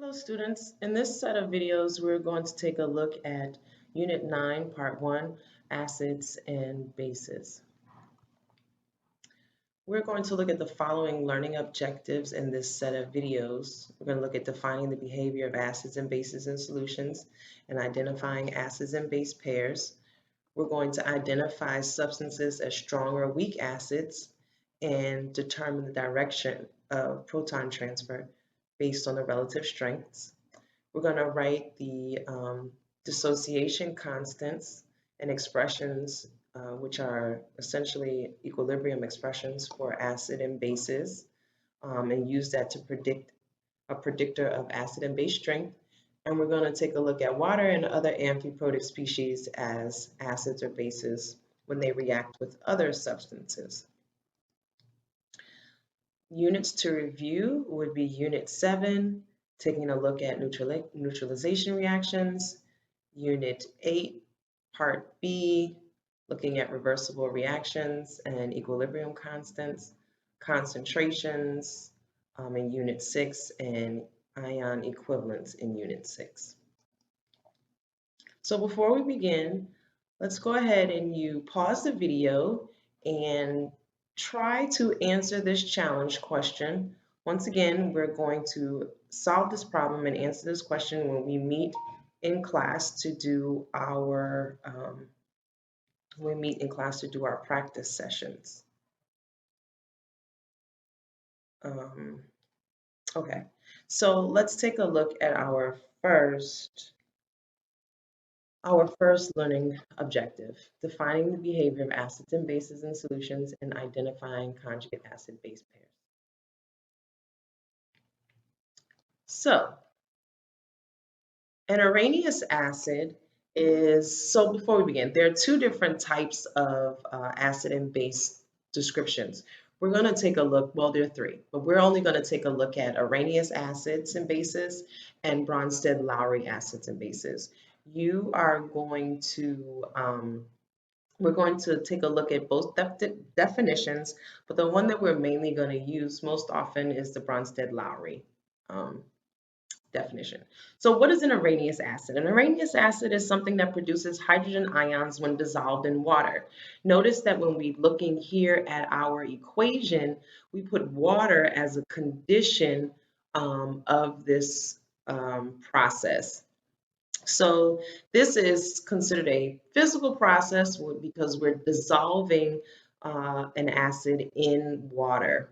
Hello students, in this set of videos we're going to take a look at Unit 9, Part 1, Acids and Bases. We're going to look at the following learning objectives in this set of videos. We're going to look at defining the behavior of acids and bases in solutions and identifying acids and base pairs. We're going to identify substances as strong or weak acids and determine the direction of proton transfer based on the relative strengths. We're going to write the dissociation constants and expressions, which are essentially equilibrium expressions for acid and bases, and use that to predict a predictor of acid and base strength. And we're going to take a look at water and other amphiprotic species as acids or bases when they react with other substances. Units to review would be Unit 7, taking a look at neutralization reactions. Unit 8, Part B, looking at reversible reactions and equilibrium constants, concentrations in Unit 6, and ion equivalents in Unit 6. So before we begin, let's go ahead and you pause the video and try to answer this challenge question. Once again, we're going to solve this problem and answer this question when we meet in class to do our practice sessions. Okay, so let's take a look at our first learning objective, defining the behavior of acids and bases in solutions and identifying conjugate acid-base pairs. So, an Arrhenius acid so before we begin, there are two different types of acid and base descriptions. We're going to take a look, well, there are three, but we're only going to take a look at Arrhenius acids and bases and Bronsted-Lowry acids and bases. You are going to, we're going to take a look at both definitions, but the one that we're mainly going to use most often is the Bronsted-Lowry definition. So what is an Arrhenius acid? An Arrhenius acid is something that produces hydrogen ions when dissolved in water. Notice that when we're looking here at our equation, we put water as a condition of this process. So this is considered a physical process because we're dissolving an acid in water.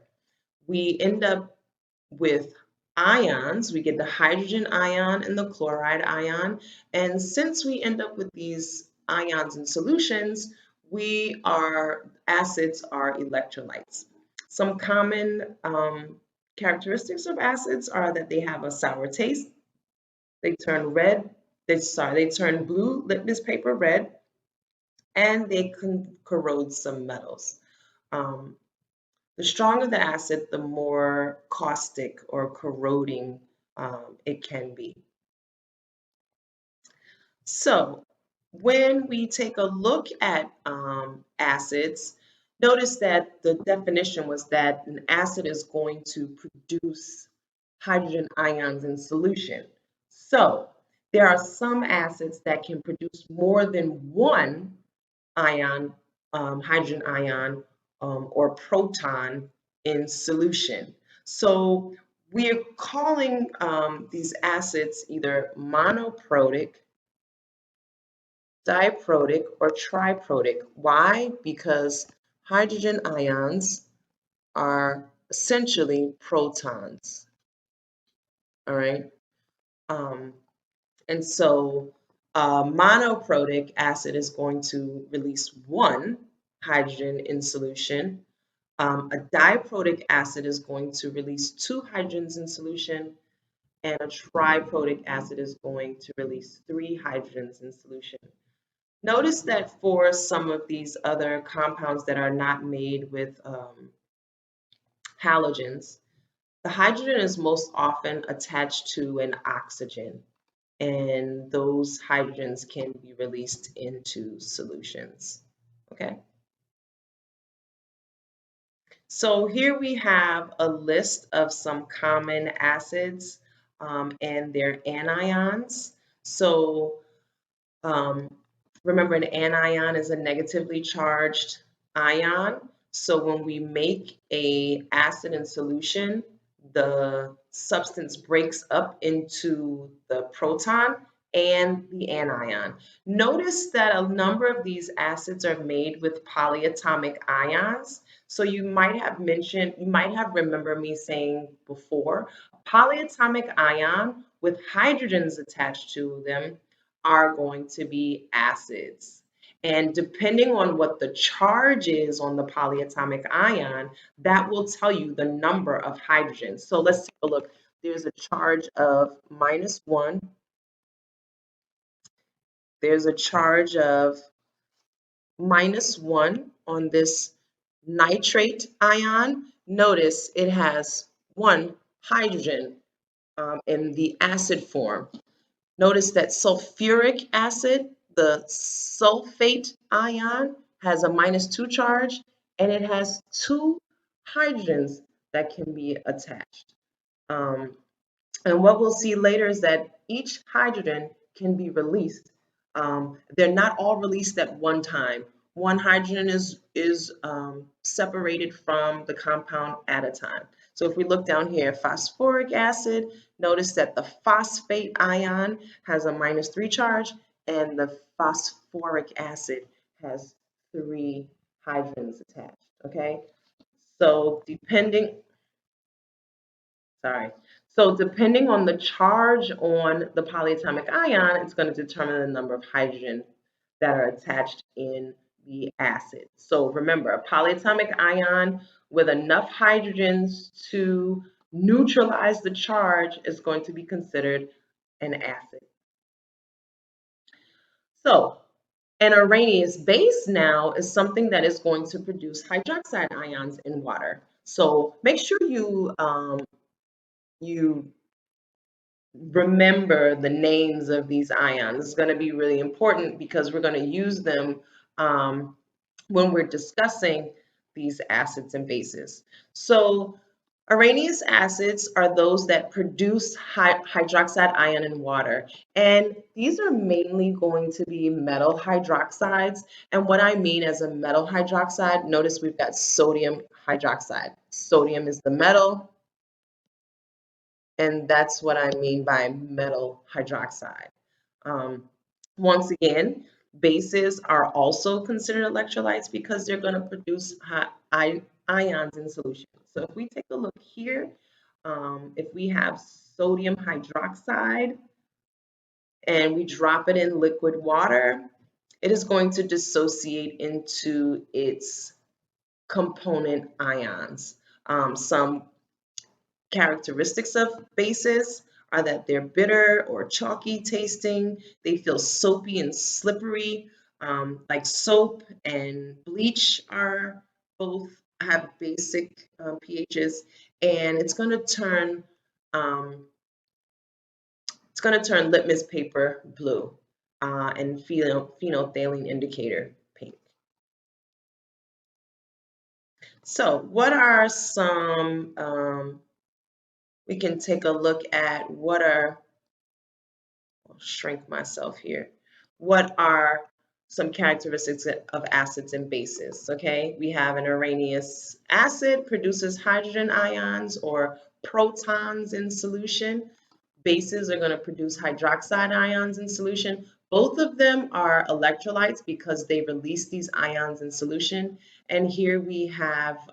We end up with ions. We get the hydrogen ion and the chloride ion. And since we end up with these ions in solutions, acids are electrolytes. Some common characteristics of acids are that they have a sour taste, they turn red, they turn blue litmus paper red, and they can corrode some metals. The stronger the acid, the more caustic or corroding it can be. So when we take a look at acids, notice that the definition was that an acid is going to produce hydrogen ions in solution. So there are some acids that can produce more than one ion, hydrogen ion, or proton in solution. So we're calling these acids either monoprotic, diprotic, or triprotic. Why? Because hydrogen ions are essentially protons. All right. And so a monoprotic acid is going to release one hydrogen in solution. A diprotic acid is going to release two hydrogens in solution, and a triprotic acid is going to release three hydrogens in solution. Notice that for some of these other compounds that are not made with halogens, the hydrogen is most often attached to an oxygen, and those hydrogens can be released into solutions. Okay. So here we have a list of some common acids. and their anions. So um, remember, an anion is a negatively charged ion. So when we make a acid in solution, the substance breaks up into the proton and the anion. Notice that a number of these acids are made with polyatomic ions. So you might have remembered me saying before, a polyatomic ion with hydrogens attached to them are going to be acids. And depending on what the charge is on the polyatomic ion, that will tell you the number of hydrogens. So let's take a look. There's a charge of -1. There's a charge of -1 on this nitrate ion. Notice it has 1 hydrogen in the acid form. Notice that sulfuric acid, the sulfate ion, has a -2 charge, and it has 2 hydrogens that can be attached. Um, and what we'll see later is that each hydrogen can be released. They're not all released at one time. One hydrogen is separated from the compound at a time. So if we look down here, phosphoric acid, notice that the phosphate ion has a -3 charge, and the phosphoric acid has 3 hydrogens attached, okay? So sorry. So depending on the charge on the polyatomic ion, it's going to determine the number of hydrogen that are attached in the acid. So remember, a polyatomic ion with enough hydrogens to neutralize the charge is going to be considered an acid. So an Arrhenius base now is something that is going to produce hydroxide ions in water. So make sure you remember the names of these ions. It's going to be really important because we're going to use them when we're discussing these acids and bases. So Arrhenius acids are those that produce hydroxide ion in water. And these are mainly going to be metal hydroxides. And what I mean as a metal hydroxide, notice we've got sodium hydroxide. Sodium is the metal, and that's what I mean by metal hydroxide. Um, Once again, bases are also considered electrolytes because they're going to produce ions in solution. So if we take a look here, if we have sodium hydroxide and we drop it in liquid water, it is going to dissociate into its component ions. Some characteristics of bases are that they're bitter or chalky tasting. They feel soapy and slippery, like soap and bleach are both have basic pHs, and it's going to turn litmus paper blue and phenolphthalein indicator pink. So, what are some we can take a look at what are, I'll shrink myself here, what are some characteristics of acids and bases, okay? We have an Arrhenius acid produces hydrogen ions or protons in solution. Bases are going to produce hydroxide ions in solution. Both of them are electrolytes because they release these ions in solution. And here we have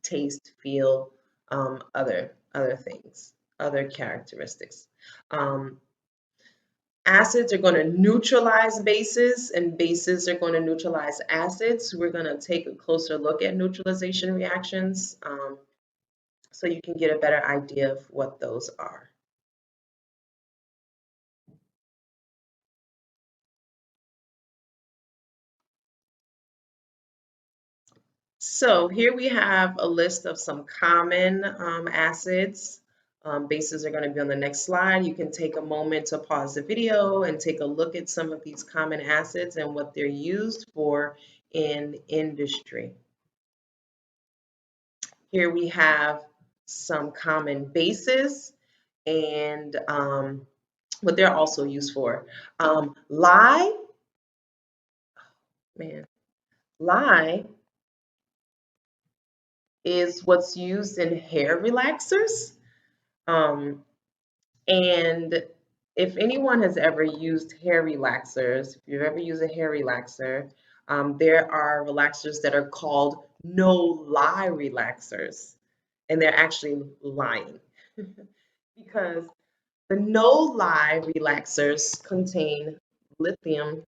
taste, feel, other things, other characteristics. Acids are going to neutralize bases, and bases are going to neutralize acids. We're going to take a closer look at neutralization reactions so you can get a better idea of what those are. So here we have a list of some common acids. Bases are going to be on the next slide. You can take a moment to pause the video and take a look at some of these common acids and what they're used for in industry. Here we have some common bases and what they're also used for. Lye, man, lye is what's used in hair relaxers. Um, and if anyone has ever used hair relaxers, if you've ever used a hair relaxer, there are relaxers that are called no-lye relaxers, and they're actually lying because the no-lye relaxers contain lithium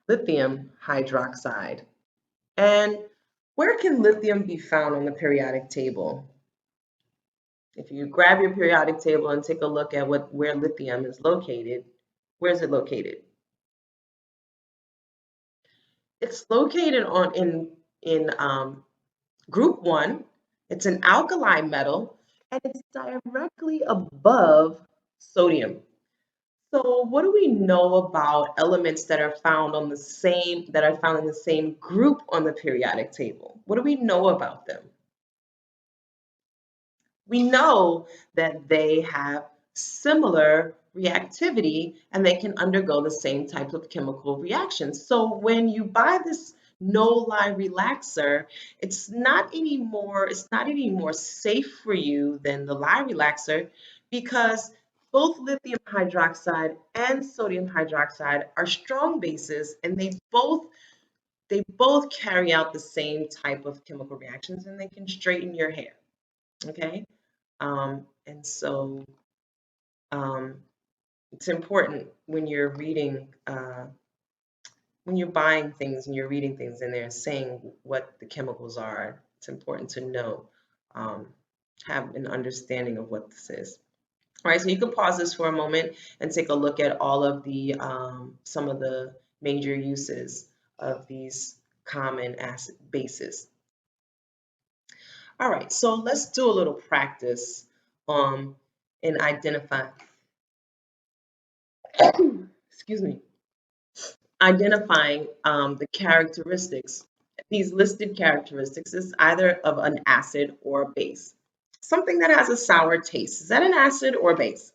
lithium hydroxide. And where can lithium be found on the periodic table? If you grab your periodic table and take a look at where lithium is located, where is it located? It's located in group 1. It's an alkali metal, and it's directly above sodium. So what do we know about elements that are found in the same group on the periodic table? What do we know about them? We know that they have similar reactivity and they can undergo the same types of chemical reactions. So when you buy this no-lye relaxer, it's not any more safe for you than the lye relaxer because both lithium hydroxide and sodium hydroxide are strong bases and they both carry out the same type of chemical reactions and they can straighten your hair. Okay? And so it's important when you're reading, when you're buying things and you're reading things and they're saying what the chemicals are, it's important to know, have an understanding of what this is. All right, so you can pause this for a moment and take a look at all of the, some of the major uses of these common acid bases. All right, so let's do a little practice in identifying excuse me, identifying the characteristics. These listed characteristics is either of an acid or a base. Something that has a sour taste, is that an acid or a base?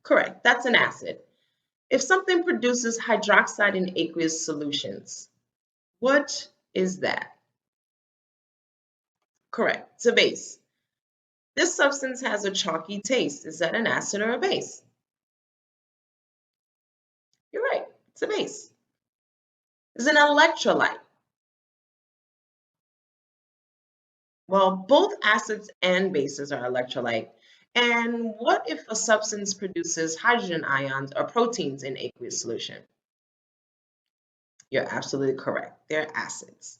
Correct, that's an acid. If something produces hydroxide in aqueous solutions, what is that? Correct, it's a base. This substance has a chalky taste, is that an acid or a base? You're right, it's a base. Is an electrolyte. Well, both acids and bases are electrolyte. And what if a substance produces hydrogen ions or proteins in aqueous solution? You're absolutely correct. They're acids.